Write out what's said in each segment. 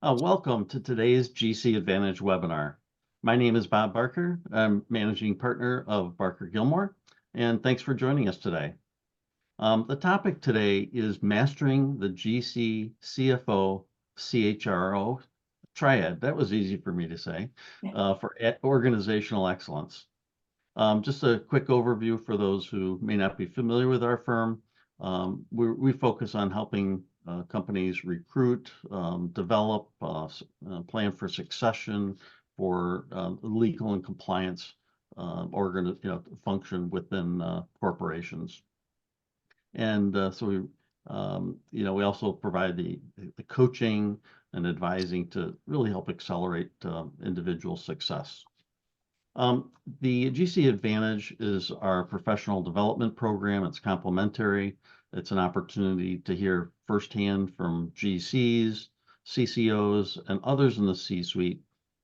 Welcome to today's GC Advantage webinar. My name is Bob Barker. I'm managing partner of BarkerGilmore, and thanks for joining us today. The topic today is mastering the GC-CFO-CHRO Triad. That was easy for me to say, for organizational excellence. Just a quick overview for those who may not be familiar with our firm. We focus on helping companies recruit, develop, plan for succession for legal and compliance function within corporations. And so we also provide the coaching and advising to really help accelerate individual success. The GC Advantage is our professional development program. It's complimentary. It's an opportunity to hear firsthand from GCs, CCOs, and others in the C-suite,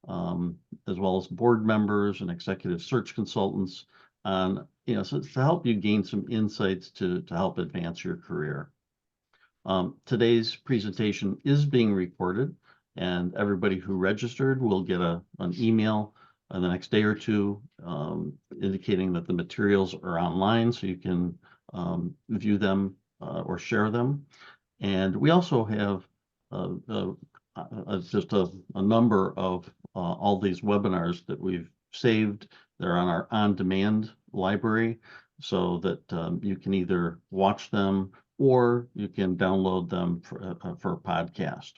as well as board members and executive search consultants, on so to help you gain some insights to help advance your career. Today's presentation is being recorded, and everybody who registered will get an email the next day or two, indicating that the materials are online so you can view them or share them. And we also have just a number of all these webinars that we've saved. They're on our on-demand library so that you can either watch them or you can download them for a podcast.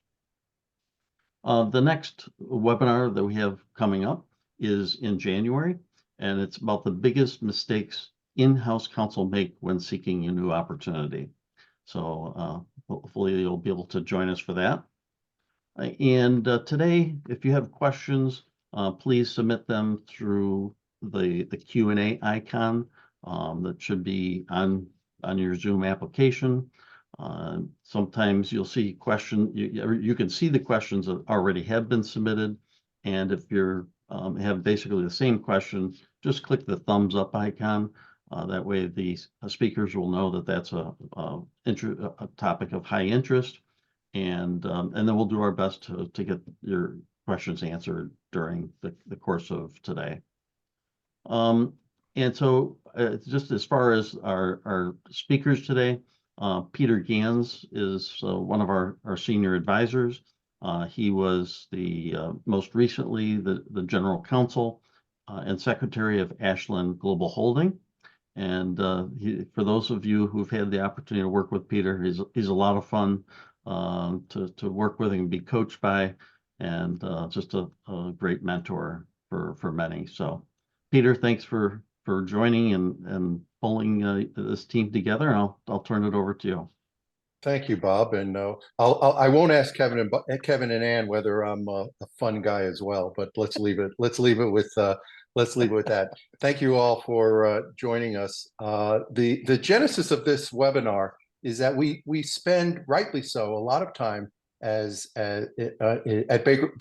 The next webinar that we have coming up is in January, and it's about the biggest mistakes in-house counsel make when seeking a new opportunity. So hopefully you'll be able to join us for that. And today, if you have questions, please submit them through the Q&A icon that should be on your Zoom application. Sometimes you'll see questions, you can see the questions that already have been submitted. And if you're have basically the same question, just click the thumbs up icon. That way the speakers will know that that's a topic of high interest. And then we'll do our best to get your questions answered during the course of today. And so just as far as our speakers today, Peter Ganz is one of our senior advisors. He was most recently the General Counsel and Secretary of Ashland Global Holding. And for those of you who've had the opportunity to work with Peter, he's a lot of fun to work with and be coached by, and just a great mentor for many. So, Peter, thanks for joining and pulling this team together. And I'll turn it over to you. Thank you, Bob. And I won't ask Kevin and Ann whether I'm a fun guy as well, but let's leave it with that. Thank you all for joining us. The genesis of this webinar is that we spend, rightly so, a lot of time at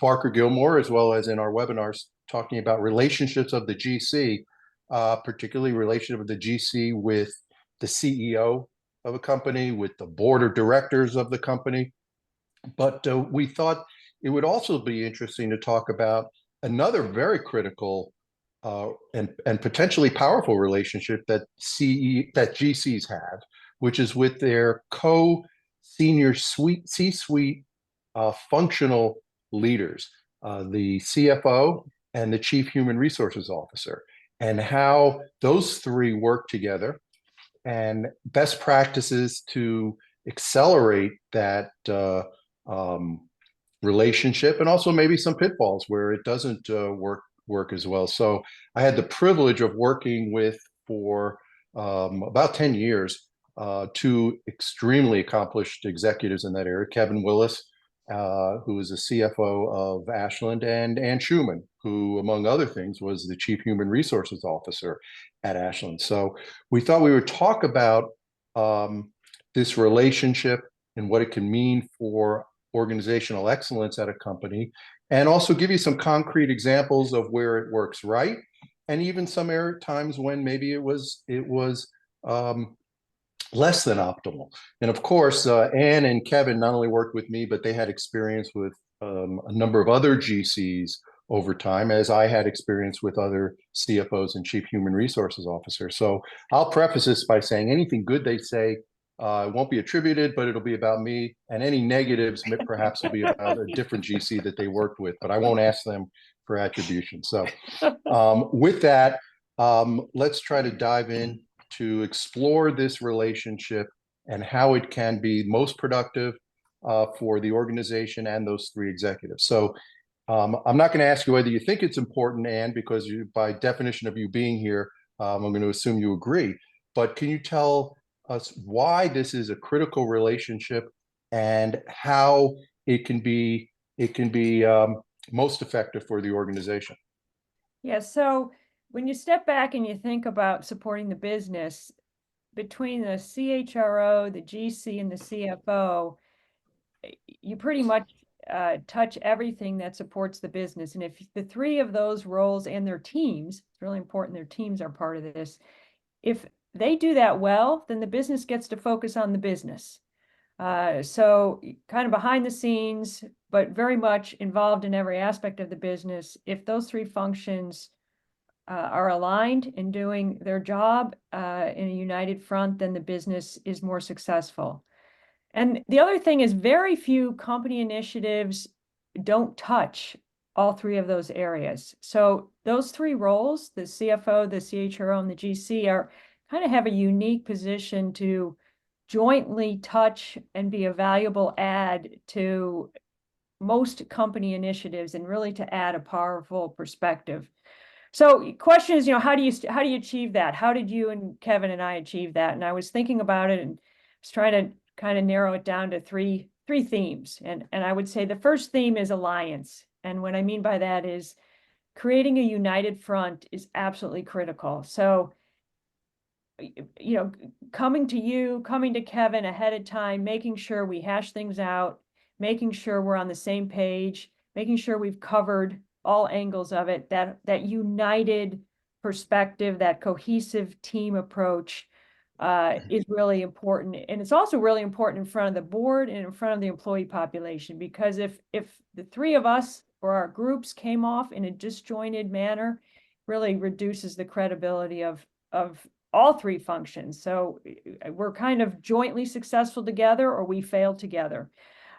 BarkerGilmore, as well as in our webinars, talking about relationships of the GC, particularly relationship of the GC with the CEO of a company, with the board of directors of the company. But we thought it would also be interesting to talk about another very critical and potentially powerful relationship that GCs have, which is with their co-senior C-suite functional leaders, the CFO and the Chief Human Resources Officer, and how those three work together, and best practices to accelerate that relationship, and also maybe some pitfalls where it doesn't work as well. So I had the privilege of working with, for about 10 years, two extremely accomplished executives in that area: Kevin Willis, who is the CFO of Ashland, and Schumann, who, among other things, was the Chief Human Resources Officer at Ashland. So we thought we would talk about this relationship and what it can mean for organizational excellence at a company, and also give you some concrete examples of where it works right, and even some times when maybe it was less than optimal. And of course, Ann and Kevin not only worked with me, but they had experience with a number of other GCs over time, as I had experience with other CFOs and chief human resources officers. So I'll preface this by saying anything good they say won't be attributed, but it'll be about me. And any negatives perhaps will be about a different GC that they worked with, but I won't ask them for attribution. So with that, let's try to dive in to explore this relationship and how it can be most productive for the organization and those three executives. So I'm not going to ask you whether you think it's important, Anne, because by definition of you being here, I'm going to assume you agree. But can you tell us why this is a critical relationship and how it can be most effective for the organization? Yeah, so when you step back and you think about supporting the business, between the CHRO, the GC, and the CFO, you pretty much touch everything that supports the business. And if the three of those roles and their teams, it's really important their teams are part of this, if they do that well, then the business gets to focus on the business. So kind of behind the scenes, but very much involved in every aspect of the business. If those three functions are aligned in doing their job in a united front, then the business is more successful. And the other thing is very few company initiatives don't touch all three of those areas. So those three roles, the CFO, the CHRO, and the GC, are kind of have a unique position to jointly touch and be a valuable add to most company initiatives and really to add a powerful perspective. So question is, how do you achieve that? How did you and Kevin and I achieve that? And I was thinking about it and was trying to kind of narrow it down to three themes. And I would say the first theme is alliance. And what I mean by that is creating a united front is absolutely critical. So, coming to Kevin ahead of time, making sure we hash things out, making sure we're on the same page, making sure we've covered all angles of it, that united perspective, that cohesive team approach is really important. And it's also really important in front of the board and in front of the employee population, because if the three of us or our groups came off in a disjointed manner, really reduces the credibility of all three functions. So we're kind of jointly successful together or we fail together.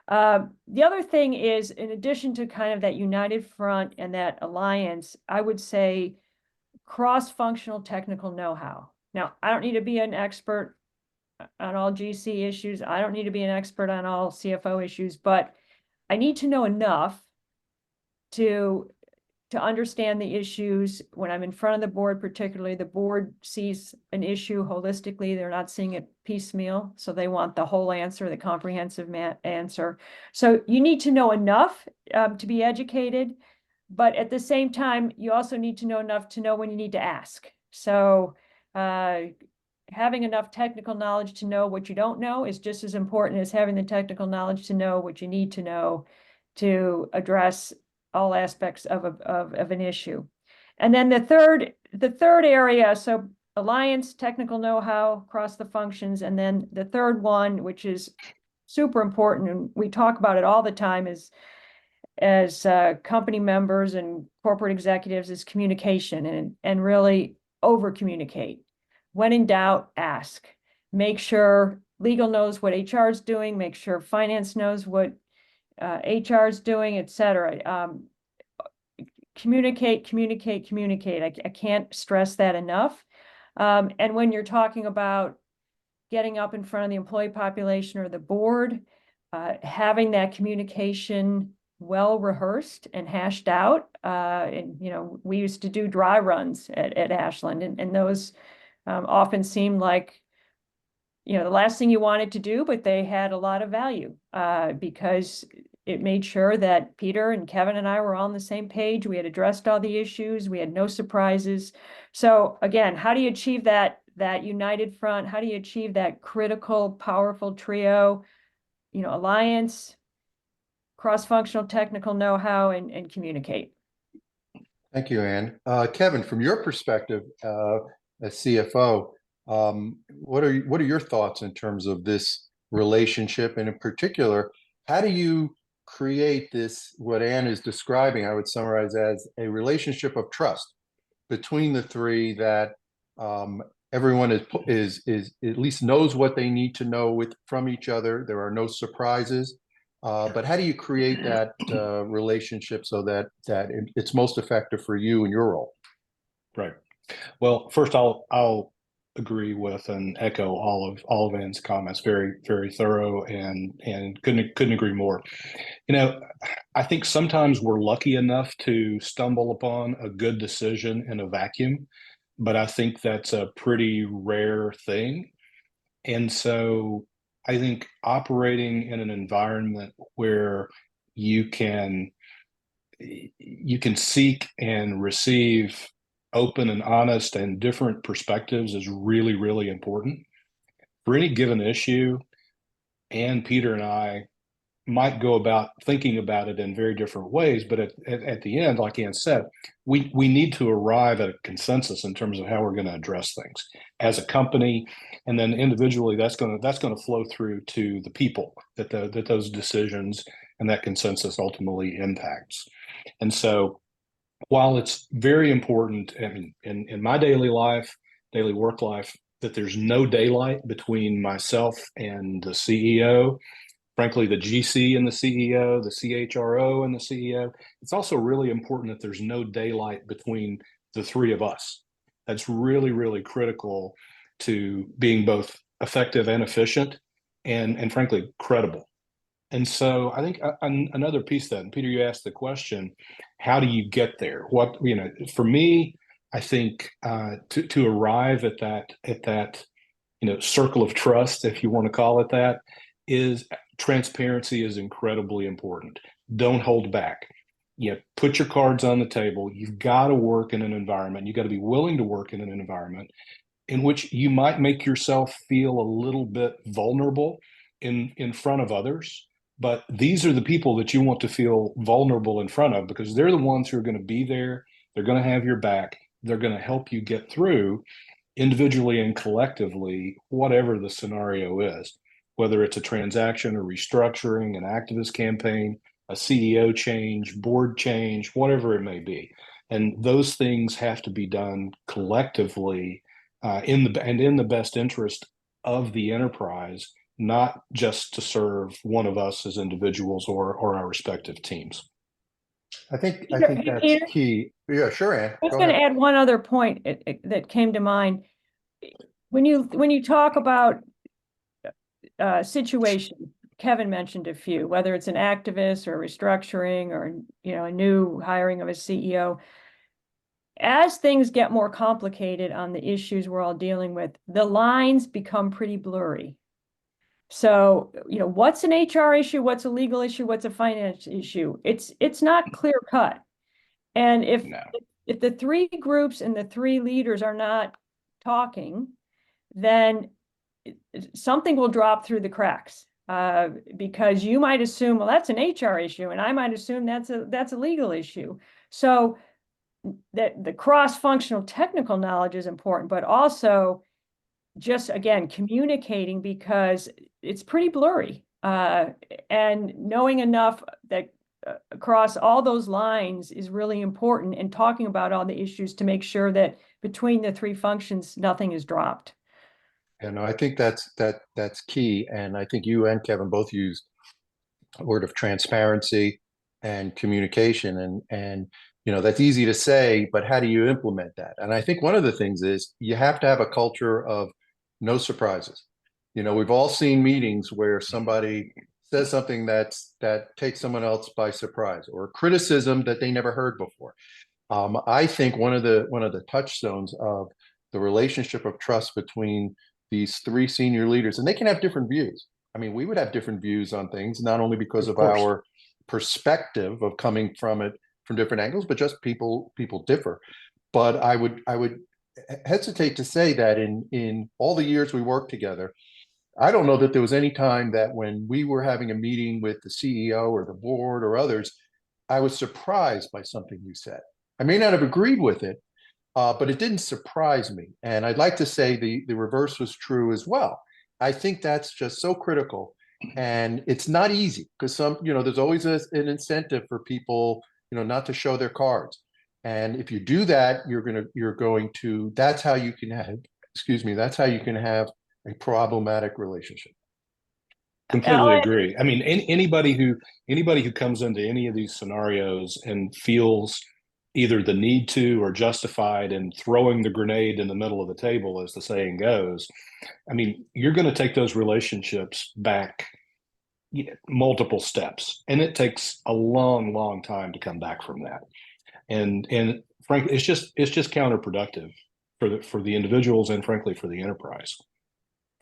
The other thing is, in addition to kind of that united front and that alliance, I would say cross-functional technical know-how. Now, I don't need to be an expert on all GC issues. I don't need to be an expert on all CFO issues, but I need to know enough to understand the issues when I'm in front of the board. Particularly, the board sees an issue holistically. They're not seeing it piecemeal. So they want the whole answer, the comprehensive answer. So you need to know enough to be educated, but at the same time, you also need to know enough to know when you need to ask. So having enough technical knowledge to know what you don't know is just as important as having the technical knowledge to know what you need to know to address all aspects of an issue. And then the third area, so alliance, technical know-how across the functions. And then the third one, which is super important, and we talk about it all the time as company members and corporate executives, is communication, and really over communicate. When in doubt, ask. Make sure legal knows what HR is doing, make sure finance knows what HR is doing, etc. Communicate. I can't stress that enough. And when you're talking about getting up in front of the employee population or the board, having that communication well rehearsed and hashed out. And we used to do dry runs at Ashland, and those often seemed like the last thing you wanted to do, but they had a lot of value because it made sure that Peter and Kevin and I were on the same page. We had addressed all the issues. We had no surprises. So again, how do you achieve that united front? How do you achieve that critical, powerful trio? Alliance, cross-functional technical know-how, and communicate. Thank you, Anne. Kevin, from your perspective as CFO, what are your thoughts in terms of this relationship? And in particular, how do you create this, what Ann is describing, I would summarize as a relationship of trust between the three, that everyone is at least knows what they need to know from each other. There are no surprises. But how do you create that relationship so that it's most effective for you and your role? Right. Well, first I'll agree with and echo all of Ann's comments. Very, very thorough, and couldn't agree more. You know, I think sometimes we're lucky enough to stumble upon a good decision in a vacuum, but I think that's a pretty rare thing. And so I think operating in an environment where you can seek and receive open and honest and different perspectives is really, really important. For any given issue, and Peter and I might go about thinking about it in very different ways, but at the end, like Ann said, we need to arrive at a consensus in terms of how we're going to address things as a company, and then individually, that's going to flow through to the people that those decisions and that consensus ultimately impacts. And so, while it's very important, I mean, in my daily work life, that there's no daylight between myself and the CEO, frankly, the GC and the CEO, the CHRO and the CEO, it's also really important that there's no daylight between the three of us. That's really, really critical to being both effective and efficient, and frankly, credible. And so I think another piece that, and Peter, you asked the question, how do you get there? What, you know, for me, I think to arrive at that, you know, circle of trust, if you want to call it that, is transparency is incredibly important. Don't hold back. You know, put your cards on the table. You've got to work in an environment. You got to be willing to work in an environment in which you might make yourself feel a little bit vulnerable in front of others. But these are the people that you want to feel vulnerable in front of, because they're the ones who are going to be there. They're going to have your back. They're going to help you get through individually and collectively, whatever the scenario is, whether it's a transaction, a restructuring, an activist campaign, a CEO change, board change, whatever it may be. And those things have to be done collectively in the best interest of the enterprise, not just to serve one of us as individuals or our respective teams. I think that's Peter? key. Yeah, sure, Ann. I was going to add one other point that came to mind. When you talk about situation, Kevin mentioned a few, whether it's an activist or restructuring or, you know, a new hiring of a CEO. As things get more complicated on the issues we're all dealing with, the lines become pretty blurry. So, you know, what's an HR issue? What's a legal issue? What's a finance issue? It's not clear cut. And if the three groups and the three leaders are not talking, then something will drop through the cracks, because you might assume, well, that's an HR issue, and I might assume that's a legal issue. So that the cross-functional technical knowledge is important, but also just, again, communicating, because it's pretty blurry, and knowing enough that across all those lines is really important, and talking about all the issues to make sure that between the three functions, nothing is dropped. And I think that's key. And I think you and Kevin both used a word of transparency and communication. And you know, that's easy to say, but how do you implement that? And I think one of the things is you have to have a culture of no surprises. You know, we've all seen meetings where somebody says something that takes someone else by surprise, or criticism that they never heard before. I think one of the touchstones of the relationship of trust between these three senior leaders, and they can have different views. I mean, we would have different views on things, not only because of our perspective of coming from it from different angles, but just people differ. But I would hesitate to say that in all the years we worked together, I don't know that there was any time that when we were having a meeting with the CEO or the board or others, I was surprised by something you said. I may not have agreed with it, but it didn't surprise me. And I'd like to say the reverse was true as well. I think that's just so critical. And it's not easy because there's always an incentive for people, not to show their cards. And if you do that, that's how you can have, that's how you can have a problematic relationship. Completely agree. I mean, anybody who comes into any of these scenarios and feels either the need to or justified in throwing the grenade in the middle of the table, as the saying goes, I mean, you're going to take those relationships back multiple steps, and it takes a long, long time to come back from that. And frankly, it's just counterproductive for the individuals and frankly for the enterprise.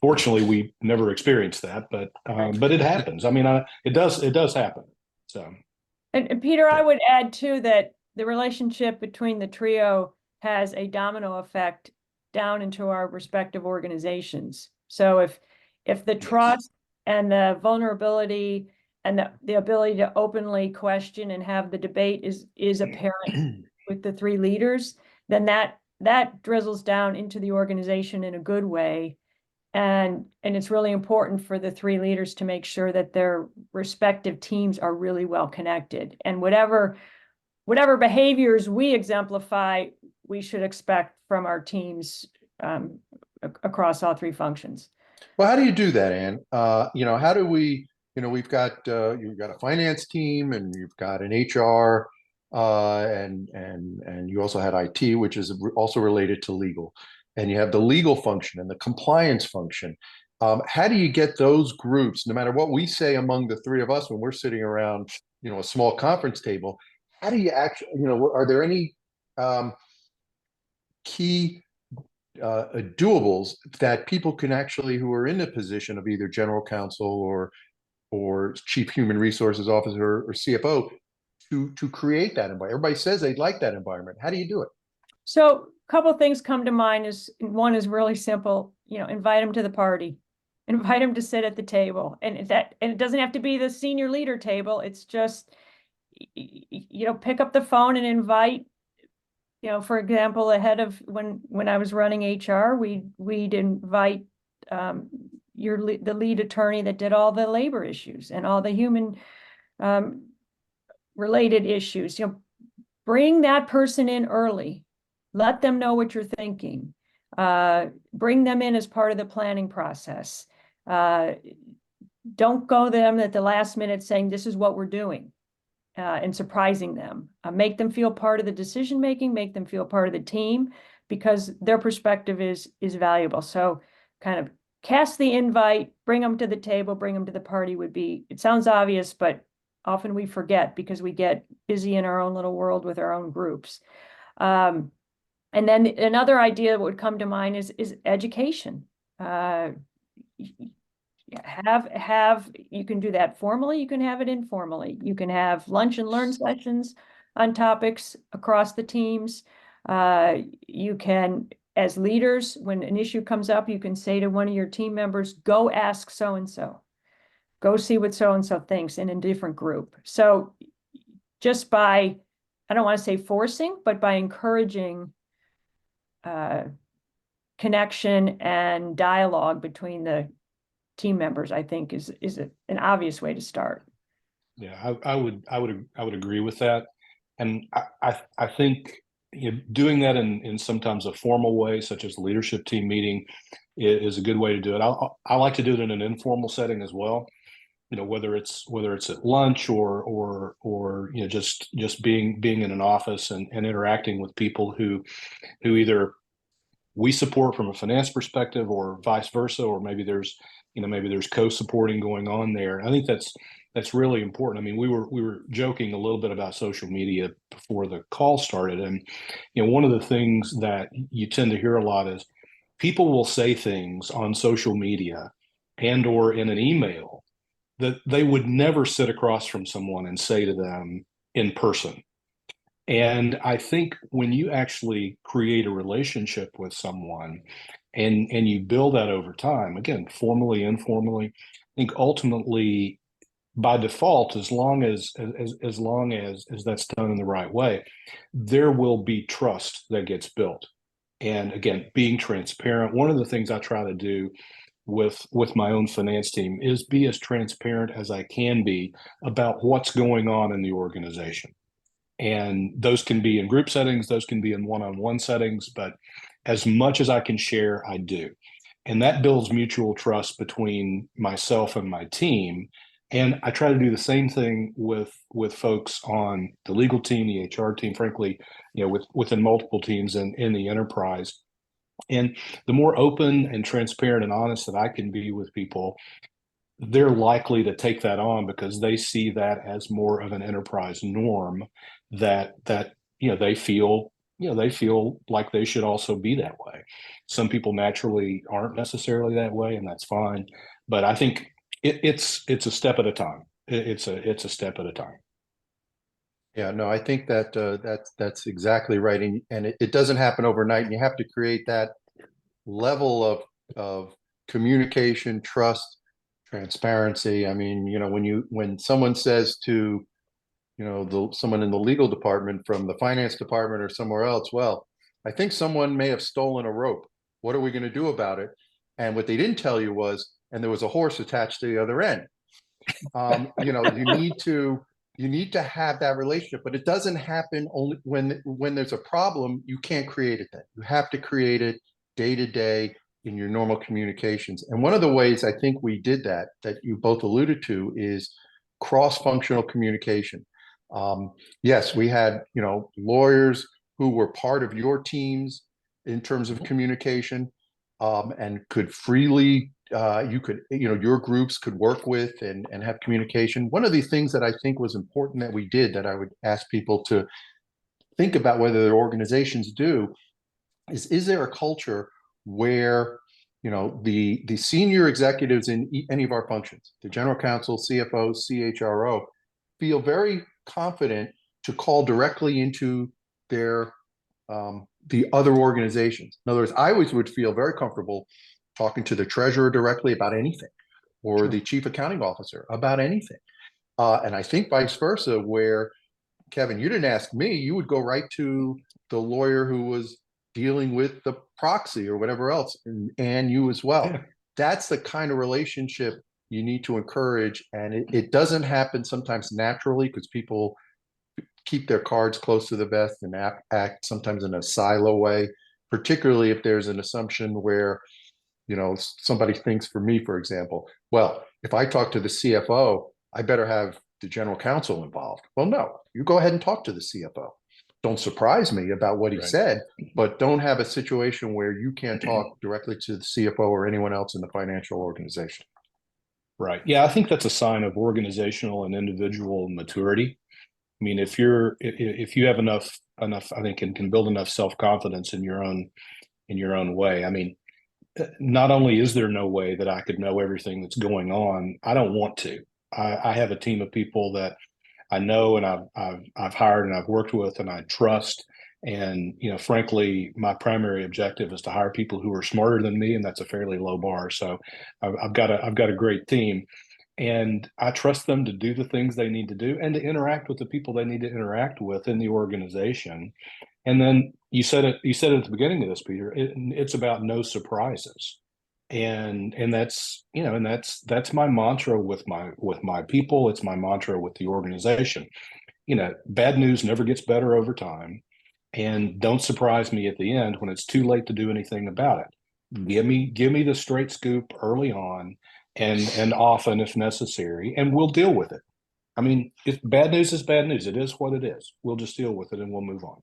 Fortunately, we never experienced that, but it happens. I mean, it does happen. So, and Peter, I would add too that the relationship between the trio has a domino effect down into our respective organizations. So if the trust and the vulnerability and the ability to openly question and have the debate is apparent with the three leaders, then that drizzles down into the organization in a good way. And it's really important for the three leaders to make sure that their respective teams are really well connected. And whatever behaviors we exemplify, we should expect from our teams across all three functions. Well, how do you do that, Ann? How do we, you've got a finance team and you've got an HR and you also had IT, which is also related to legal. And you have the legal function and the compliance function. How do you get those groups, no matter what we say among the three of us when we're sitting around, a small conference table, how do you actually, are there any key doables that people can actually, who are in the position of either general counsel or chief human resources officer or CFO to create that environment? Everybody says they'd like that environment. How do you do it? So a couple of things come to mind. One is really simple, invite them to the party, invite them to sit at the table. And it doesn't have to be the senior leader table. It's just, pick up the phone and invite, for example, ahead of when I was running HR, we'd invite the lead attorney that did all the labor issues and all the human related issues. Bring that person in early. Let them know what you're thinking. Bring them in as part of the planning process. Don't go to them at the last minute saying, this is what we're doing, and surprising them. Make them feel part of the decision-making, make them feel part of the team, because their perspective is valuable. So kind of cast the invite, bring them to the table, bring them to the party it sounds obvious, but often we forget because we get busy in our own little world with our own groups. And then another idea that would come to mind is education. You can do that formally, you can have it informally. You can have lunch and learn sessions on topics across the teams. You can, as leaders, when an issue comes up, you can say to one of your team members, go ask so-and-so. Go see what so-and-so thinks in a different group. So just by, I don't want to say forcing, but by encouraging connection and dialogue between the team members, I think is an obvious way to start. Yeah, I would agree with that, and I think doing that in sometimes a formal way, such as a leadership team meeting, is a good way to do it. I like to do it in an informal setting as well. Whether it's at lunch or just being in an office and interacting with people who either we support from a finance perspective or vice versa, or maybe there's co-supporting going on there. I think that's really important. I mean, we were joking a little bit about social media before the call started, and one of the things that you tend to hear a lot is people will say things on social media and or in an email that they would never sit across from someone and say to them in person. And I think when you actually create a relationship with someone and you build that over time, again, formally, informally, I think ultimately by default, as long as that's done in the right way, there will be trust that gets built. And again, being transparent. One of the things I try to do with my own finance team is be as transparent as I can be about what's going on in the organization. And those can be in group settings, those can be in one-on-one settings, but as much as I can share, I do. And that builds mutual trust between myself and my team. And I try to do the same thing with folks on the legal team, the HR team, frankly, within multiple teams in the enterprise. And the more open and transparent and honest that I can be with people, they're likely to take that on because they see that as more of an enterprise norm that they feel like they should also be that way. Some people naturally aren't necessarily that way, and that's fine. But I think it's a step at a time. It's a step at a time. Yeah, no, I think that that's exactly right, and it doesn't happen overnight. And you have to create that level of communication, trust, transparency. I mean, when someone says to, someone in the legal department from the finance department or somewhere else, well, I think someone may have stolen a rope. What are we going to do about it? And what they didn't tell you was, and there was a horse attached to the other end. You need to have that relationship, but it doesn't happen only when there's a problem. You can't create it then. You have to create it day to day in your normal communications. And one of the ways I think we did that you both alluded to is cross-functional communication. Yes, we had, lawyers who were part of your teams in terms of communication, and could freely, your groups could work with and have communication. One of the things that I think was important that we did, that I would ask people to think about whether their organizations do, is there a culture where, the senior executives in any of our functions, the general counsel, CFO, CHRO, feel very confident to call directly into their the other organizations. In other words, I always would feel very comfortable talking to the treasurer directly about anything, or Sure. the chief accounting officer about anything. And I think vice versa, where, Kevin, you didn't ask me, you would go right to the lawyer who was dealing with the proxy or whatever else, and you as well. Yeah. That's the kind of relationship you need to encourage. And it doesn't happen sometimes naturally because people keep their cards close to the vest and act sometimes in a silo way, particularly if there's an assumption where, somebody thinks, for me, for example, well, if I talk to the CFO, I better have the general counsel involved. Well, no, you go ahead and talk to the CFO. Don't surprise me about what he Right. said, but don't have a situation where you can't talk directly to the CFO or anyone else in the financial organization. Right. Yeah, I think that's a sign of organizational and individual maturity. I mean, if you have enough, I think, and can build enough self-confidence in your own way. I mean, not only is there no way that I could know everything that's going on, I don't want to. I have a team of people that I know and I've hired and I've worked with and I trust. And frankly, my primary objective is to hire people who are smarter than me, and that's a fairly low bar. So I've got a great team, and I trust them to do the things they need to do and to interact with the people they need to interact with in the organization. And then you said it at the beginning of this, Peter. It's about no surprises, and that's that's my mantra with my people. It's my mantra with the organization. Bad news never gets better over time, and don't surprise me at the end when it's too late to do anything about it. Give me the straight scoop early on, and often if necessary, and we'll deal with it. I mean, if bad news is bad news, it is what it is. We'll just deal with it and we'll move on.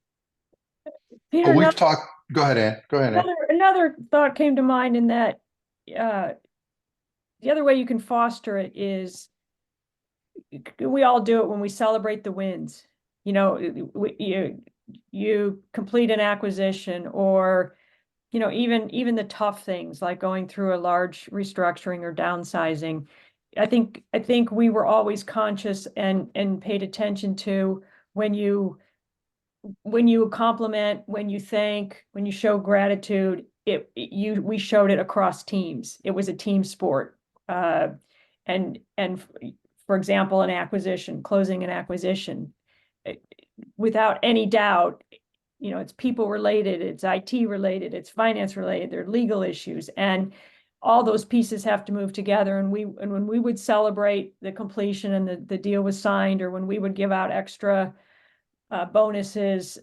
Peter, Oh, we've talked. Go ahead, Ann. Go ahead, Ann. another thought came to mind in that the other way you can foster it is, we all do it when we celebrate the wins. You complete an acquisition, or even the tough things like going through a large restructuring or downsizing. I think we were always conscious and paid attention to when you compliment, when you thank, when you show gratitude. We showed it across teams. It was a team sport. And for example, closing an acquisition, without any doubt, it's people related, it's IT related, it's finance related, there are legal issues. And all those pieces have to move together. And when we would celebrate the completion and the deal was signed, or when we would give out extra bonuses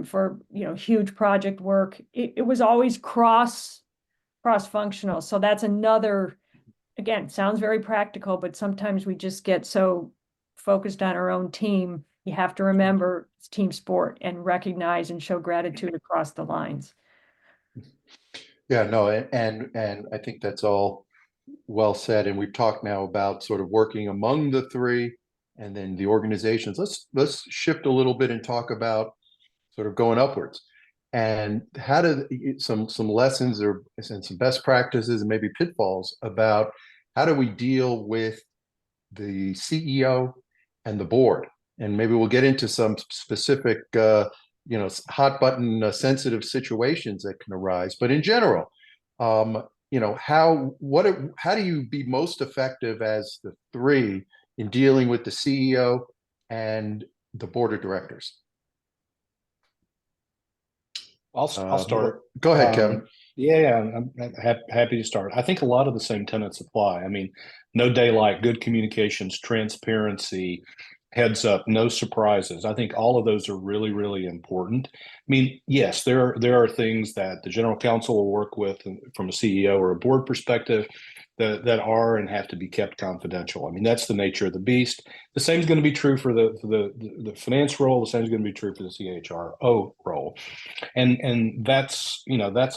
for, huge project work, it was always cross-functional. So that's another, again, sounds very practical, but sometimes we just get so focused on our own team. You have to remember it's team sport and recognize and show gratitude across the lines. Yeah, no, and I think that's all well said. And we've talked now about sort of working among the three and then the organizations. Let's shift a little bit and talk about sort of going upwards and how to some lessons or and some best practices and maybe pitfalls about how do we deal with the CEO and the board. And maybe we'll get into some specific hot button sensitive situations that can arise. But in general, how do you be most effective as the three in dealing with the CEO and the board of directors? I'll start. Go ahead, Kevin. Yeah, I'm happy to start. I think a lot of the same tenets apply. I mean, no daylight, good communications, transparency, heads up, no surprises. I think all of those are really, really important. I mean, yes, there are things that the general counsel will work with from a CEO or a board perspective that are and have to be kept confidential. I mean, that's the nature of the beast. The same is going to be true for the finance role. The same is going to be true for the CHRO role, and that's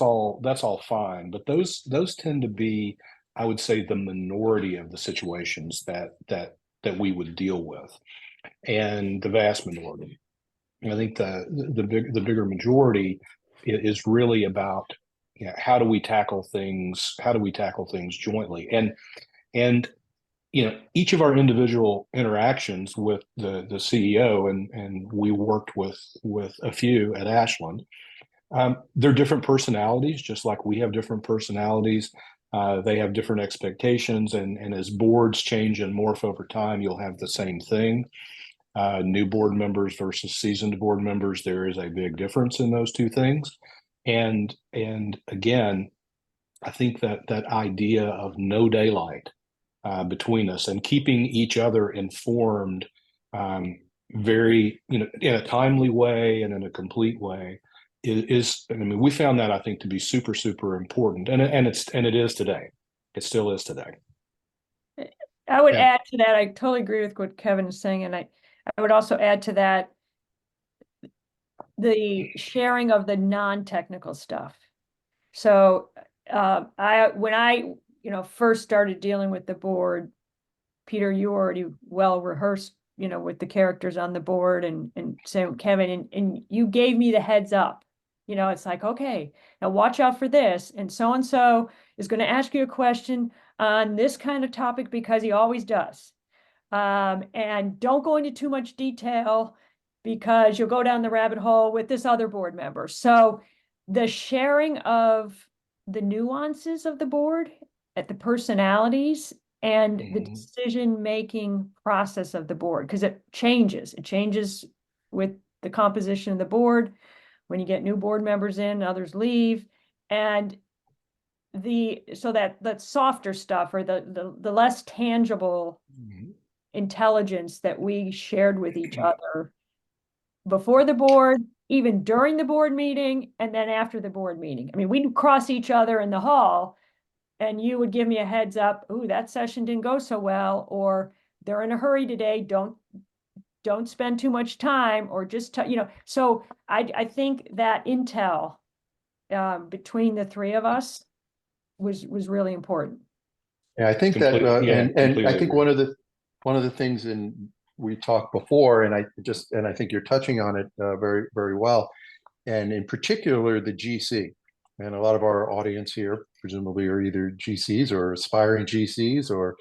all fine. But those tend to be, I would say, the minority of the situations that we would deal with, and the vast minority. I think the bigger majority is really about, how do we tackle things jointly, and each of our individual interactions with the CEO, and we worked with a few at Ashland. They're different personalities, just like we have different personalities. They have different expectations, and as boards change and morph over time, you'll have the same thing. New board members versus seasoned board members, there is a big difference in those two things. And again, I think that idea of no daylight between us and keeping each other informed very, in a timely way and in a complete way is, I mean, we found that, I think, to be super, super important. And it is today. It still is today. I would add to that, I totally agree with what Kevin is saying. And I would also add to that the sharing of the non-technical stuff. So when I first started dealing with the board, Peter, you already well rehearsed, with the characters on the board, and so Kevin, and you gave me the heads up. It's like, okay, now watch out for this, and so is going to ask you a question on this kind of topic because he always does. And don't go into too much detail because you'll go down the rabbit hole with this other board member. So the sharing of the nuances of the board, at the personalities, and the decision-making process of the board, because it changes. It changes with the composition of the board. When you get new board members in, others leave. And so that softer stuff, or the less tangible intelligence that we shared with each other before the board, even during the board meeting, and then after the board meeting. I mean, we'd cross each other in the hall, and you would give me a heads up. Ooh, that session didn't go so well, or they're in a hurry today. Don't spend too much time, or just So I think that intel between the three of us was really important. Yeah, I think that, and I think one of the things we talked before, and I think you're touching on it very, very well, and in particular the GC, and a lot of our audience here presumably are either GCs or aspiring GCs or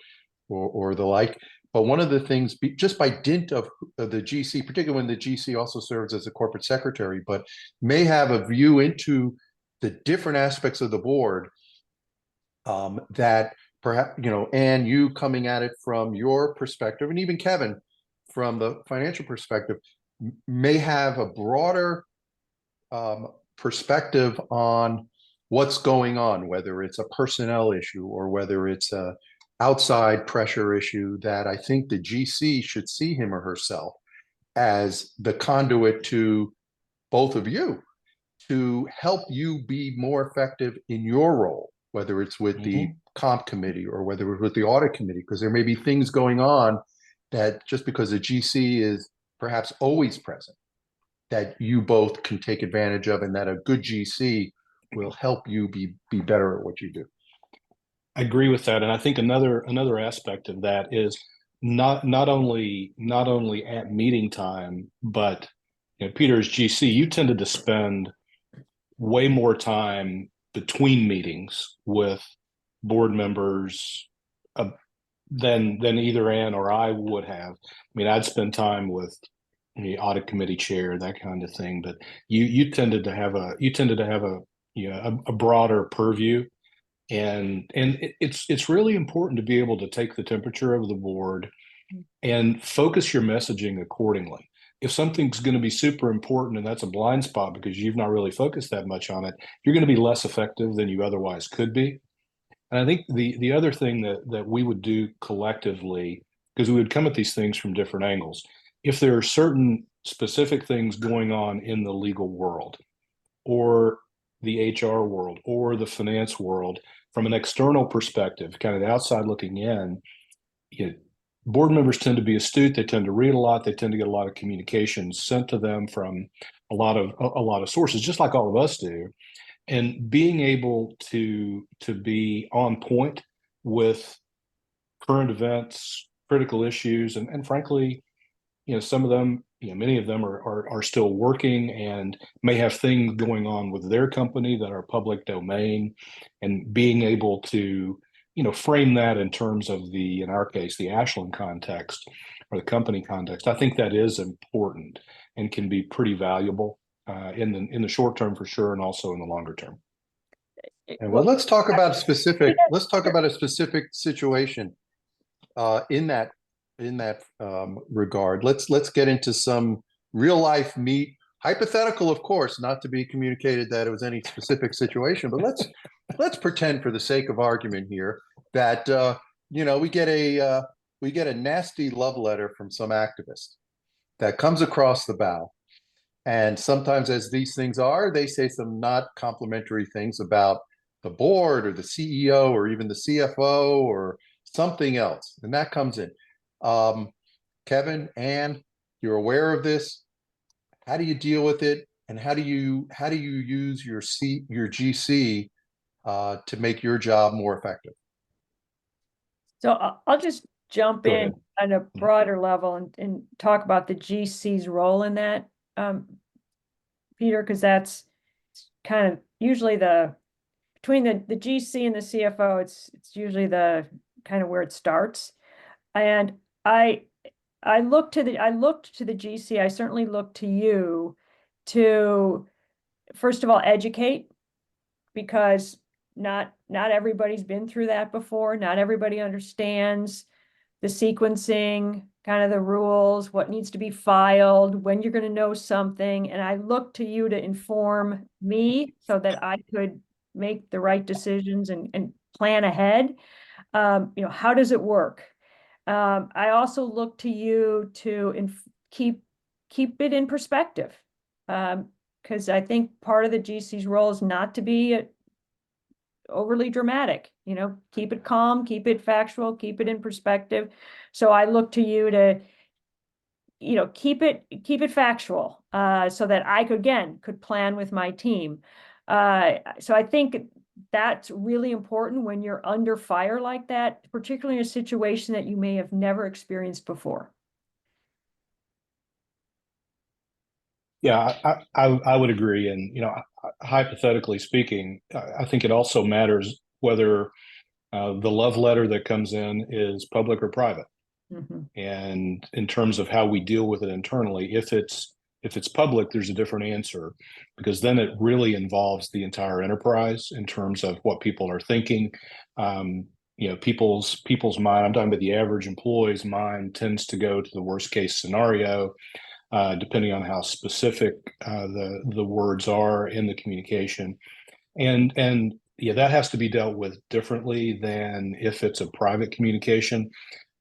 the like. But one of the things, just by dint of the GC, particularly when the GC also serves as a corporate secretary, but may have a view into the different aspects of the board, that perhaps, Anne, you coming at it from your perspective, and even Kevin from the financial perspective, may have a broader perspective on what's going on, whether it's a personnel issue or whether it's a outside pressure issue, that I think the GC should see him or herself as the conduit to both of you to help you be more effective in your role, whether it's with the comp committee or whether it's with the audit committee, because there may be things going on that just because the GC is perhaps always present, that you both can take advantage of, and that a good GC will help you be better at what you do. I agree with that, and I think another aspect of that is not only at meeting time, but Peter, as GC, you tended to spend way more time between meetings with board members than either Ann or I would have. I mean, I'd spend time with the audit committee chair, that kind of thing, but you tended to have a broader purview. And it's really important to be able to take the temperature of the board and focus your messaging accordingly. If something's going to be super important and that's a blind spot because you've not really focused that much on it, you're going to be less effective than you otherwise could be. And I think the other thing that we would do collectively, because we would come at these things from different angles, if there are certain specific things going on in the legal world or the HR world or the finance world, from an external perspective, kind of the outside looking in, board members tend to be astute. They tend to read a lot. They tend to get a lot of communications sent to them from a lot of sources, just like all of us do. And being able to be on point with current events, critical issues, and frankly, some of them, many of them are still working and may have things going on with their company that are public domain, and being able to, frame that in terms of in our case, the Ashland context or the company context. I think that is important and can be pretty valuable in the short term for sure, and also in the longer term. And well, let's talk about a specific situation in that regard. Let's get into some real life meat, hypothetical, of course, not to be communicated that it was any specific situation, but let's pretend for the sake of argument here that we get a nasty love letter from some activist that comes across the bow. And sometimes, as these things are, they say some not complimentary things about the board or the CEO or even the CFO or something else. And that comes in. Kevin, Ann, you're aware of this. How do you deal with it? And how do you use your GC to make your job more effective? So I'll just jump in on a broader level and talk about the GC's role in that, Peter, because that's kind of usually between the GC and the CFO, it's usually the kind of where it starts. And I looked to the GC. I certainly look to you to, first of all, educate, because not everybody's been through that before. Not everybody understands the sequencing, kind of the rules, what needs to be filed, when you're going to know something. And I look to you to inform me so that I could make the right decisions and plan ahead. How does it work? I also look to you to keep it in perspective, because I think part of the GC's role is not to be overly dramatic. Keep it calm, keep it factual, keep it in perspective. So I look to you to, keep it factual, so that I could plan with my team. So I think that's really important when you're under fire like that, particularly in a situation that you may have never experienced before. Yeah, I would agree. And, hypothetically speaking, I think it also matters whether the love letter that comes in is public or private. Mm-hmm. And in terms of how we deal with it internally, if it's public, there's a different answer, because then it really involves the entire enterprise in terms of what people are thinking. People's mind, I'm talking about the average employee's mind, tends to go to the worst case scenario, depending on how specific the words are in the communication. And yeah, that has to be dealt with differently than if it's a private communication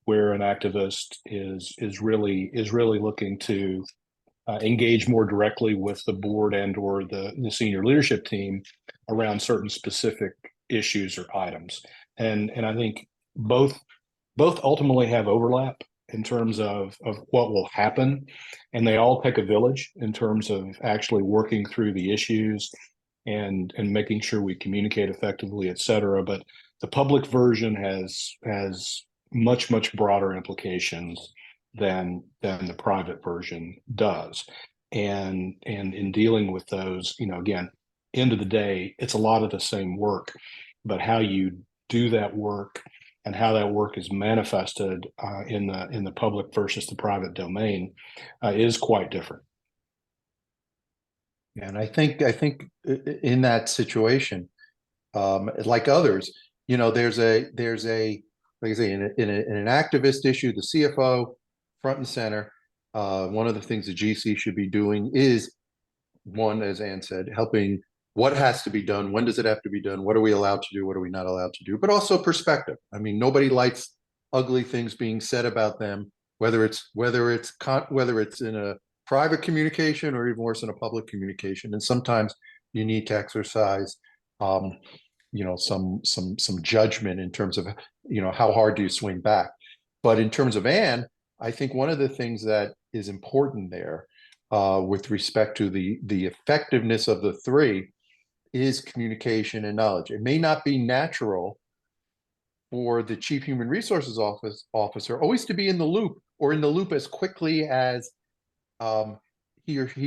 where an activist is really looking to engage more directly with the board and or the senior leadership team around certain specific issues or items. And I think both ultimately have overlap in terms of what will happen, and they all take a village in terms of actually working through the issues and making sure we communicate effectively, et cetera. But the public version has much broader implications than the private version does. And in dealing with those, again, end of the day, it's a lot of the same work, but how you do that work and how that work is manifested in the public versus the private domain is quite different. And I think in that situation, like others, there's a like I say, in an activist issue, the CFO front and center. One of the things the GC should be doing is, one, as Ann said, helping what has to be done, when does it have to be done, what are we allowed to do, what are we not allowed to do, but also perspective. I mean, nobody likes ugly things being said about them, whether it's in a private communication or even worse in a public communication. And sometimes you need to exercise some judgment in terms of how hard do you swing back. But in terms of Ann, I think one of the things that is important there with respect to the effectiveness of the three is communication and knowledge. It may not be natural for the chief human resources officer always to be in the loop, or in the loop as quickly as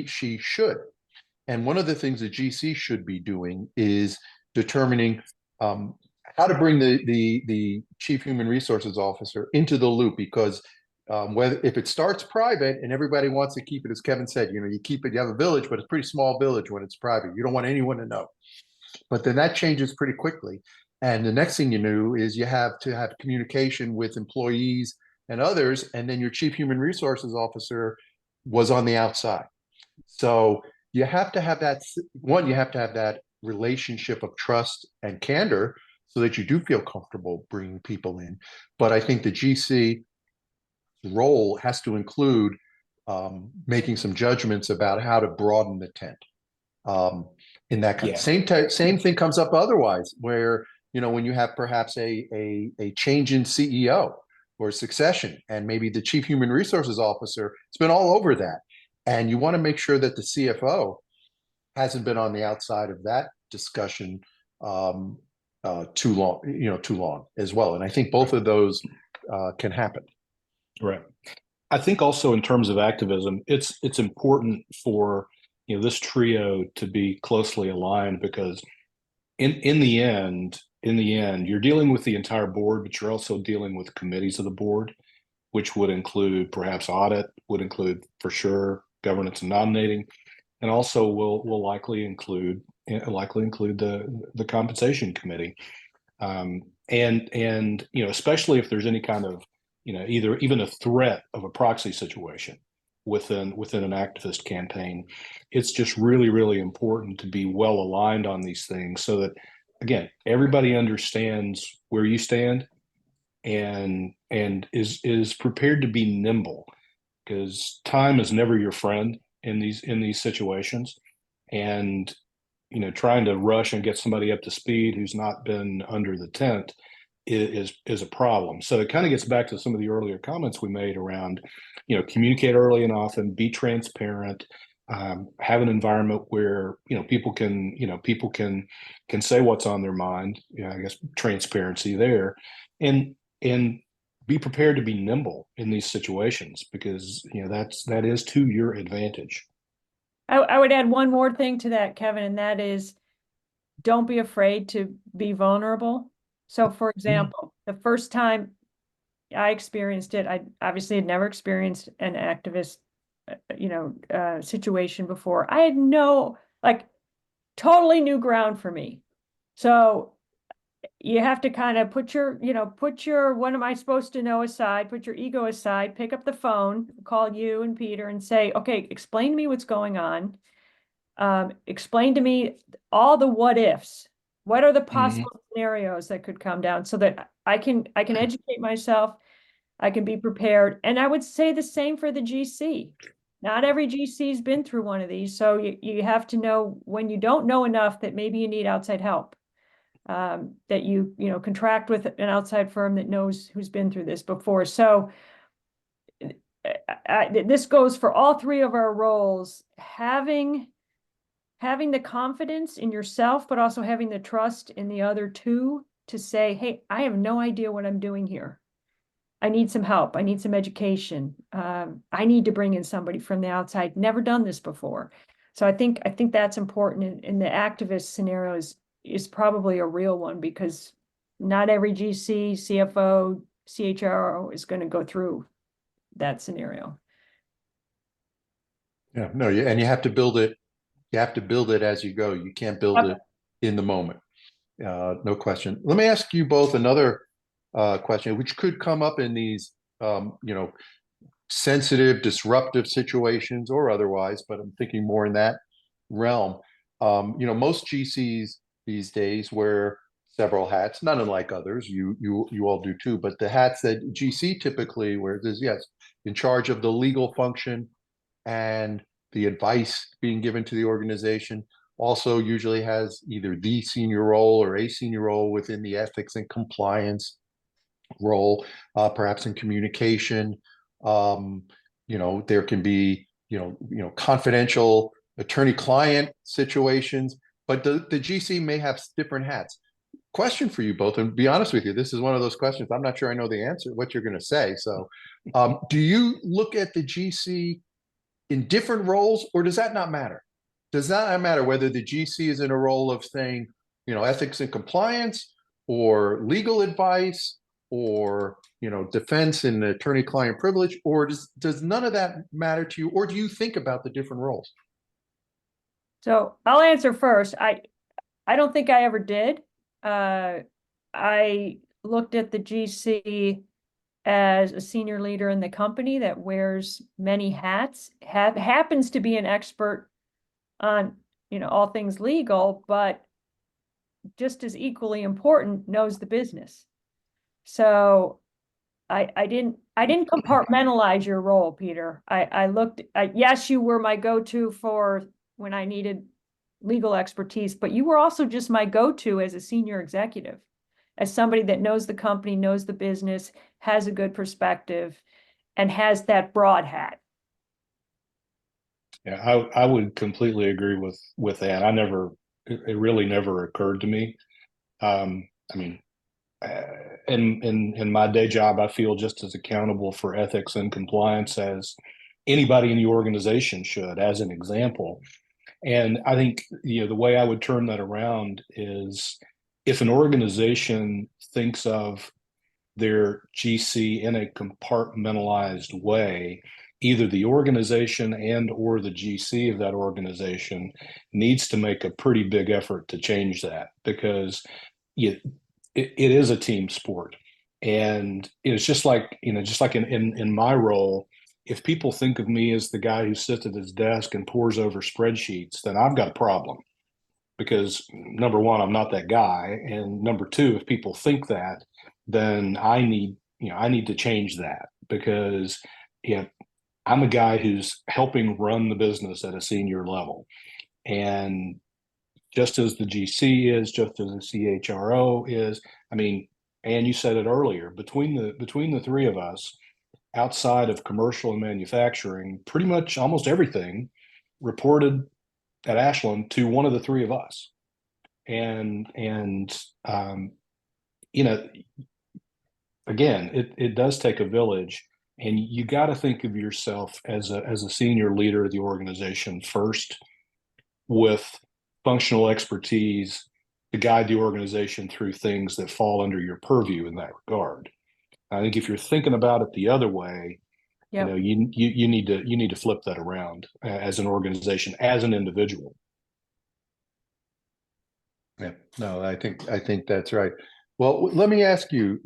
she should. And one of the things the GC should be doing is determining how to bring the chief human resources officer into the loop, because if it starts private and everybody wants to keep it, as Kevin said, you keep it, you have a village, but it's a pretty small village when it's private. You don't want anyone to know. But then that changes pretty quickly. And the next thing you knew is you have to have communication with employees and others, and then your chief human resources officer was on the outside. So you have to have that, you have to have that relationship of trust and candor so that you do feel comfortable bringing people in. But I think the GC role has to include making some judgments about how to broaden the tent. In that kind of same thing comes up otherwise, where when you have perhaps a change in CEO or succession, and maybe the chief human resources officer has been all over that, and you want to make sure that the CFO hasn't been on the outside of that discussion too long as well. And I think both of those can happen. Right. I think also in terms of activism, it's important for this trio to be closely aligned, because in the end, you're dealing with the entire board, but you're also dealing with committees of the board, which would include perhaps audit, would include for sure governance and nominating, and also will likely include the compensation committee, and especially if there's any kind of even a threat of a proxy situation within an activist campaign. It's just really important to be well aligned on these things, so that again everybody understands where you stand and is prepared to be nimble, because time is never your friend in these situations. And trying to rush and get somebody up to speed who's not been under the tent is a problem. So it kind of gets back to some of the earlier comments we made around communicate early and often, be transparent, have an environment where people can say what's on their mind. I guess transparency there, and be prepared to be nimble in these situations, because that is to your advantage. I would add one more thing to that, Kevin, and that is, don't be afraid to be vulnerable. So for example, the first time I experienced it, I obviously had never experienced an activist, situation before. I had totally new ground for me. So you have to kind of put your what am I supposed to know aside, put your ego aside, pick up the phone, call you and Peter and say, okay, explain to me what's going on. Explain to me all the what ifs. What are the possible scenarios that could come down so that I can educate myself, I can be prepared. And I would say the same for the GC. Not every GC's been through one of these, so you have to know when you don't know enough that maybe you need outside help. That you contract with an outside firm that knows who's been through this before. So this goes for all three of our roles, having the confidence in yourself, but also having the trust in the other two to say, hey, I have no idea what I'm doing here. I need some help. I need some education. I need to bring in somebody from the outside, never done this before. So I think that's important in the activist scenario is probably a real one, because not every GC, CFO, CHRO is going to go through that scenario. Yeah, no, and you have to build it. You have to build it as you go. You can't build it in the moment. No question. Let me ask you both another question, which could come up in these, sensitive, disruptive situations or otherwise, but I'm thinking more in that realm. Most GCs these days wear several hats, none unlike others. You all do too, but the hats that GC typically wears is, yes, in charge of the legal function and the advice being given to the organization. Also usually has either the senior role or a senior role within the ethics and compliance role, perhaps in communication. There can be, confidential attorney-client situations, but the GC may have different hats. Question for you both, and be honest with you, this is one of those questions I'm not sure I know the answer, what you're going to say. So do you look at the GC in different roles, or does that not matter? Does that not matter whether the GC is in a role of saying, ethics and compliance, or legal advice, or defense and attorney-client privilege, or does none of that matter to you, or do you think about the different roles? So I'll answer first. I don't think I ever did. I looked at the GC as a senior leader in the company that wears many hats, happens to be an expert on, all things legal, but just as equally important, knows the business. So I didn't compartmentalize your role, Peter. I looked at, yes, you were my go-to for when I needed legal expertise, but you were also just my go-to as a senior executive, as somebody that knows the company, knows the business, has a good perspective, and has that broad hat. Yeah, I would completely agree with that. It really never occurred to me. In my day job, I feel just as accountable for ethics and compliance as anybody in the organization should, as an example. And I think, the way I would turn that around is, if an organization thinks of their GC in a compartmentalized way, either the organization and or the GC of that organization needs to make a pretty big effort to change that, because it is a team sport. And it's just like in my role, if people think of me as the guy who sits at his desk and pores over spreadsheets, then I've got a problem. Because number one, I'm not that guy. And number two, if people think that, then I need to change that, because I'm a guy who's helping run the business at a senior level. And just as the GC is, just as the CHRO is, and you said it earlier, between the three of us, outside of commercial and manufacturing, pretty much almost everything reported at Ashland to one of the three of us. And again, it does take a village, and you got to think of yourself as a senior leader of the organization first, with functional expertise to guide the organization through things that fall under your purview in that regard. I think if you're thinking about it the other way, Yep. you need to flip that around as an organization, as an individual. Yeah, no, I think that's right. Well, let me ask you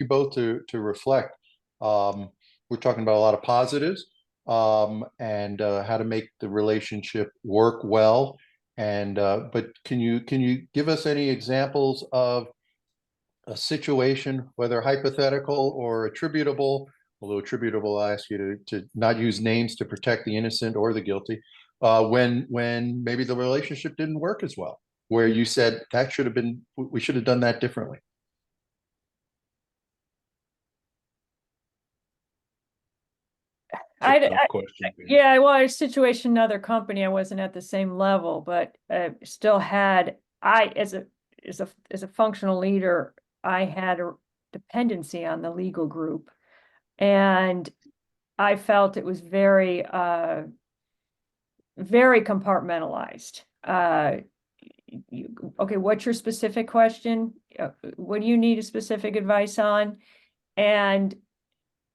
both to reflect. We're talking about a lot of positives. and how to make the relationship work well. And but can you give us any examples of a situation, whether hypothetical or attributable? Although attributable, I ask you to not use names to protect the innocent or the guilty. When maybe the relationship didn't work as well, where you said that should have been, we should have done that differently. Tough question. Yeah, well, a situation, another company, I wasn't at the same level, but still had, as a functional leader, I had a dependency on the legal group. And I felt it was very, very compartmentalized. Okay, what's your specific question? What do you need a specific advice on? And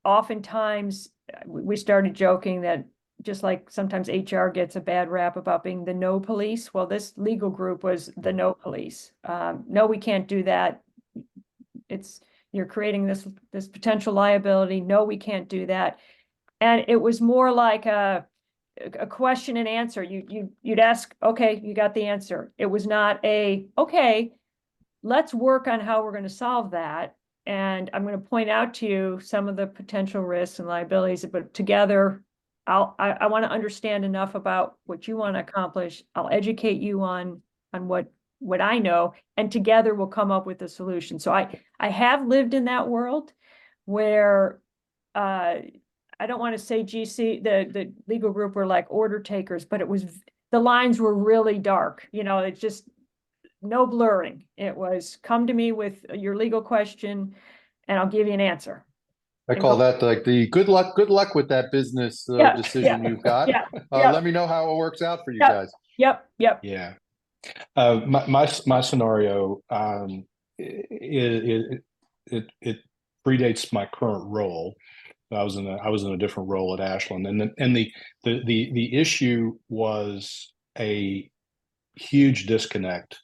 oftentimes we started joking that just like sometimes HR gets a bad rap about being the no police. Well, this legal group was the no police. No, we can't do that. You're creating this potential liability. No, we can't do that. And it was more like a question and answer. You'd ask, okay, you got the answer. It was not okay, let's work on how we're going to solve that. And I'm going to point out to you some of the potential risks and liabilities, but together, I want to understand enough about what you want to accomplish. I'll educate you on what I know, and together we'll come up with a solution. So I have lived in that world where I don't want to say GC, the legal group were like order takers, but the lines were really dark. It's just no blurring. It was, come to me with your legal question and I'll give you an answer. I call that like the good luck with that business decision you've got. Let me know how it works out for you guys. Yep. Yeah. My scenario, it predates my current role. I was in a different role at Ashland, and the issue was a huge disconnect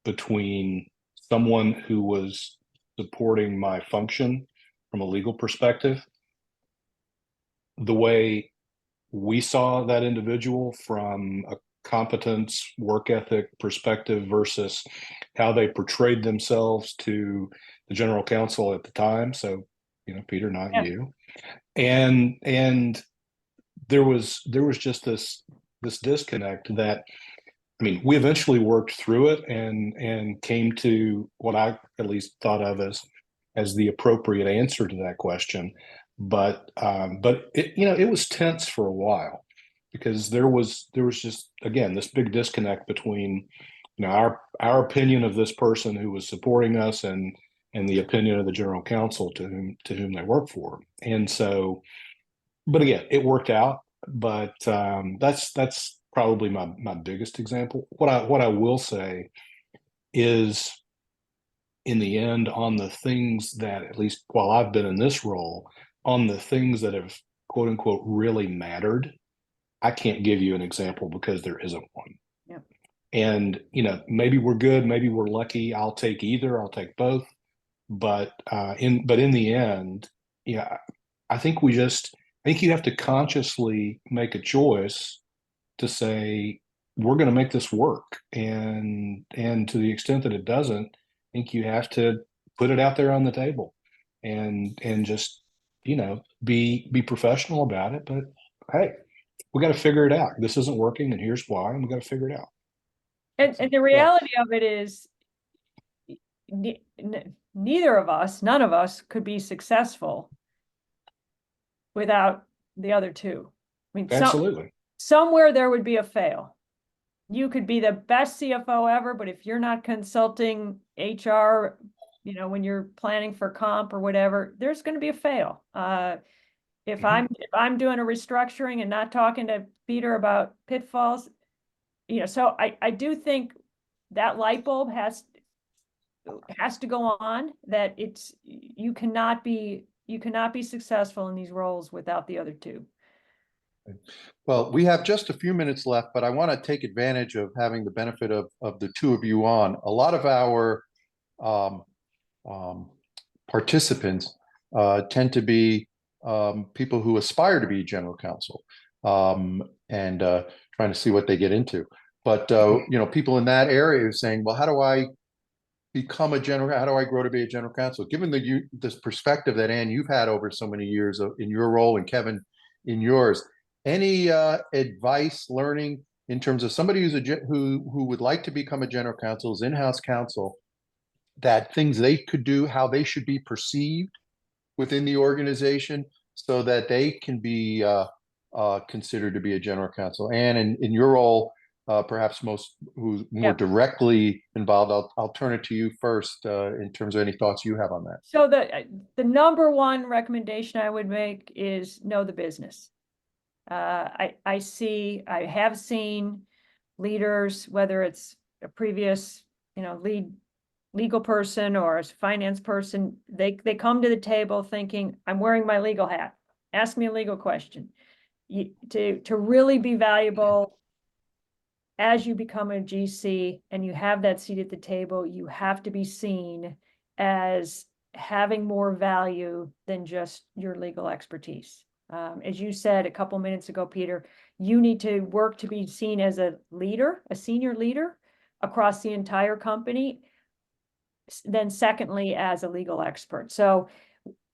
between someone who was supporting my function from a legal perspective, the way we saw that individual from a competence, work ethic perspective versus how they portrayed themselves to the general counsel at the time. So, Peter, not you. And there was just this disconnect that, we eventually worked through it and came to what I at least thought of as the appropriate answer to that question. But it was tense for a while because there was just, again, this big disconnect between our opinion of this person who was supporting us and the opinion of the general counsel to whom they work for. And so, but again, it worked out. But that's probably my biggest example. What I will say is, in the end, on the things that, at least while I've been in this role, on the things that have quote unquote really mattered, I can't give you an example because there isn't one. Yep. And maybe we're good, maybe we're lucky. I'll take either. I'll take both. But in the end, I think you have to consciously make a choice to say, we're going to make this work. And to the extent that it doesn't, I think you have to put it out there on the table and just, be professional about it. But hey, we got to figure it out. This isn't working and here's why, and we got to figure it out. And the reality of it is neither of us, none of us could be successful without the other two. Absolutely. Somewhere there would be a fail. You could be the best CFO ever, but if you're not consulting HR, when you're planning for comp or whatever, there's going to be a fail. If I'm doing a restructuring and not talking to Peter about pitfalls, so I do think that light bulb has to go on, that you cannot be successful in these roles without the other two. Well, we have just a few minutes left, but I want to take advantage of having the benefit of the two of you on. A lot of our participants tend to be people who aspire to be general counsel, and trying to see what they get into. But people in that area are saying, well, how do I become a general? How do I grow to be a general counsel? Given this perspective that Ann, you've had over so many years in your role, and Kevin in yours, any advice, learning in terms of somebody who would like to become a general counsel, is in-house counsel, that things they could do, how they should be perceived within the organization, so that they can be considered to be a general counsel? And in your role, perhaps who's more directly involved, I'll turn it to you first in terms of any thoughts you have on that. So the number one recommendation I would make is know the business. I have seen leaders, whether it's a previous, legal person or a finance person, they come to the table thinking, I'm wearing my legal hat. Ask me a legal question. To really be valuable as you become a GC and you have that seat at the table, you have to be seen as having more value than just your legal expertise. As you said a couple minutes ago, Peter, you need to work to be seen as a leader, a senior leader across the entire company. Then secondly, as a legal expert. So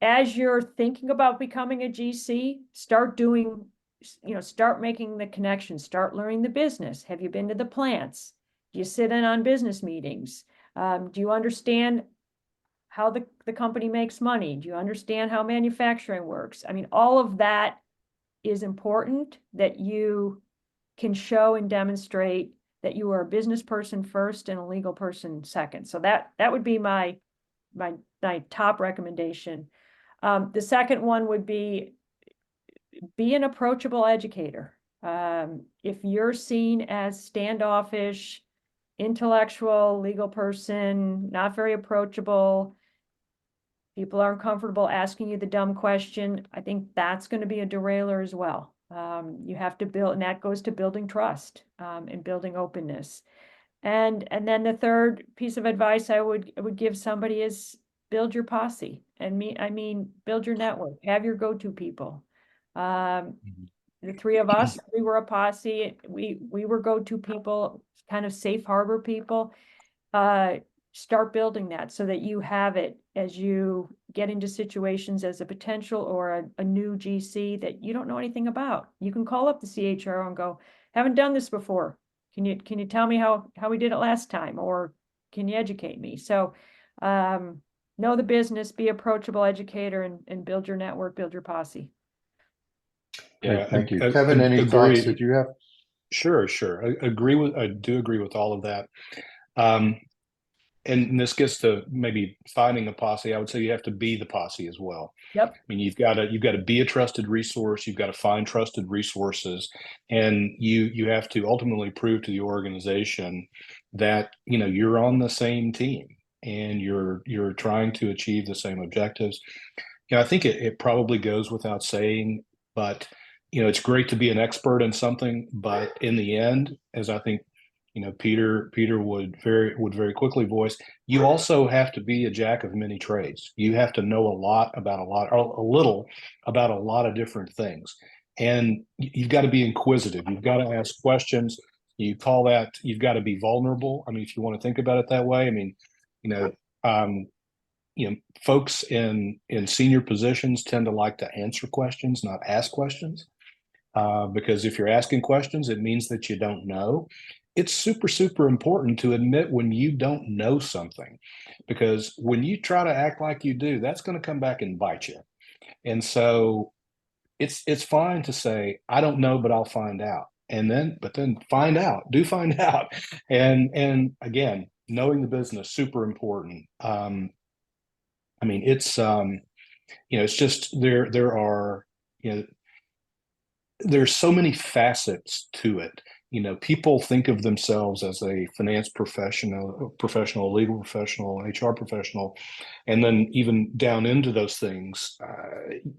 as you're thinking about becoming a GC, start making the connections, start learning the business. Have you been to the plants? Do you sit in on business meetings? Do you understand how the company makes money? Do you understand how manufacturing works? I mean, all of that is important, that you can show and demonstrate that you are a business person first and a legal person second. So that would be my top recommendation. The second one would be an approachable educator. If you're seen as standoffish, intellectual, legal person, not very approachable, people aren't comfortable asking you the dumb question, I think that's going to be a derailer as well. You have to build, and that goes to building trust and building openness. And then the third piece of advice I would give somebody is build your posse. I mean, build your network, have your go-to people. The three of us, we were a posse. We were go-to people, kind of safe harbor people. Start building that so that you have it as you get into situations as a potential or a new GC that you don't know anything about. You can call up the CHRO and go, haven't done this before. Can you tell me how we did it last time? Or can you educate me? So know the business, be approachable educator, and build your network, build your posse. Yeah, thank you. Kevin, any thoughts that you have? Sure. I do agree with all of that. And this gets to maybe finding a posse. I would say you have to be the posse as well. Yep. I mean, you've got to be a trusted resource. You've got to find trusted resources, and you have to ultimately prove to the organization that you're on the same team and you're trying to achieve the same objectives. I think it probably goes without saying, but it's great to be an expert in something, but in the end, as I think Peter would very quickly voice, you also have to be a jack of many trades. You have to know a little about a lot of different things, and you've got to be inquisitive. You've got to ask questions. You've got to be vulnerable. I mean, if you want to think about it that way. I mean, folks in senior positions tend to like to answer questions, not ask questions, because if you're asking questions, it means that you don't know. It's super important to admit when you don't know something, because when you try to act like you do, that's going to come back and bite you. And so it's fine to say, I don't know, but I'll find out. But then find out. And again, knowing the business, super important. I mean, it's it's just there's so many facets to it. People think of themselves as a finance professional, legal professional, HR professional, and then even down into those things,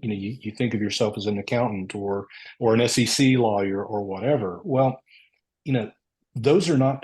you think of yourself as an accountant or an SEC lawyer or whatever. Well, those are not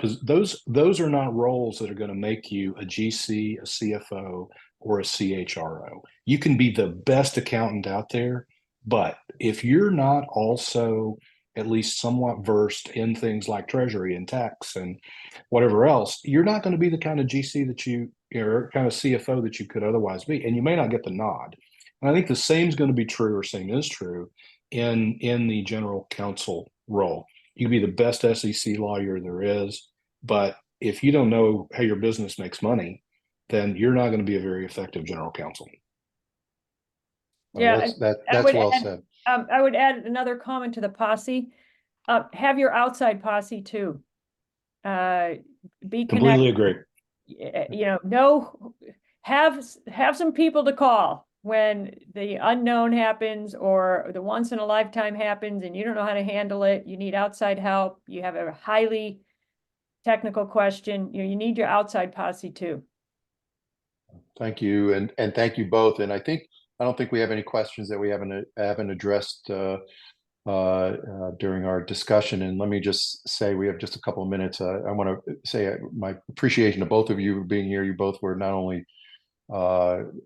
roles that are going to make you a GC, a CFO, or a CHRO. You can be the best accountant out there, But if you're not also at least somewhat versed in things like treasury and tax and whatever else, you're not going to be the kind of GC that or kind of CFO that you could otherwise be, and you may not get the nod. And I think the same is going to be true, or same is true in the general counsel role. You can be the best SEC lawyer there is, but if you don't know how your business makes money, then you're not going to be a very effective general counsel. Yeah, That's well said. I would add another comment to the posse. Have your outside posse too. Be Completely connected. agree. Have some people to call when the unknown happens or the once in a lifetime happens and you don't know how to handle it. You need outside help. You have a highly technical question. You need your outside posse too. Thank you, and thank you both. And I don't think we have any questions that we haven't addressed during our discussion. And let me just say, we have just a couple of minutes. I want to say my appreciation to both of you being here. You both were not only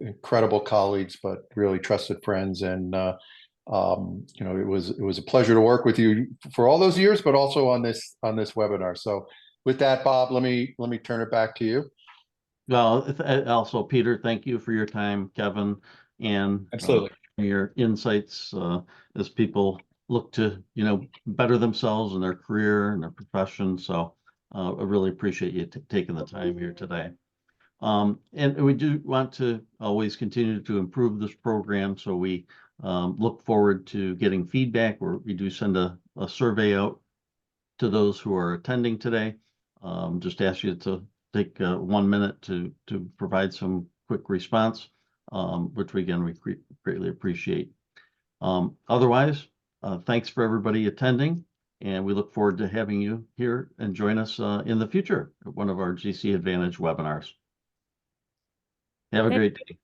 incredible colleagues, but really trusted friends. And it was a pleasure to work with you for all those years, but also on this webinar. So with that, Bob, let me turn it back to you. Well, also, Peter, thank you for your time, Kevin, and Absolutely. Your insights as people look to, better themselves in their career and their profession. So I really appreciate you taking the time here today. And we do want to always continue to improve this program. So we look forward to getting feedback, or we do send a survey out to those who are attending today. Just ask you to take 1 minute to provide some quick response, which we greatly appreciate. Otherwise, thanks for everybody attending, and we look forward to having you here and join us in the future at one of our GC Advantage webinars. Have a great day.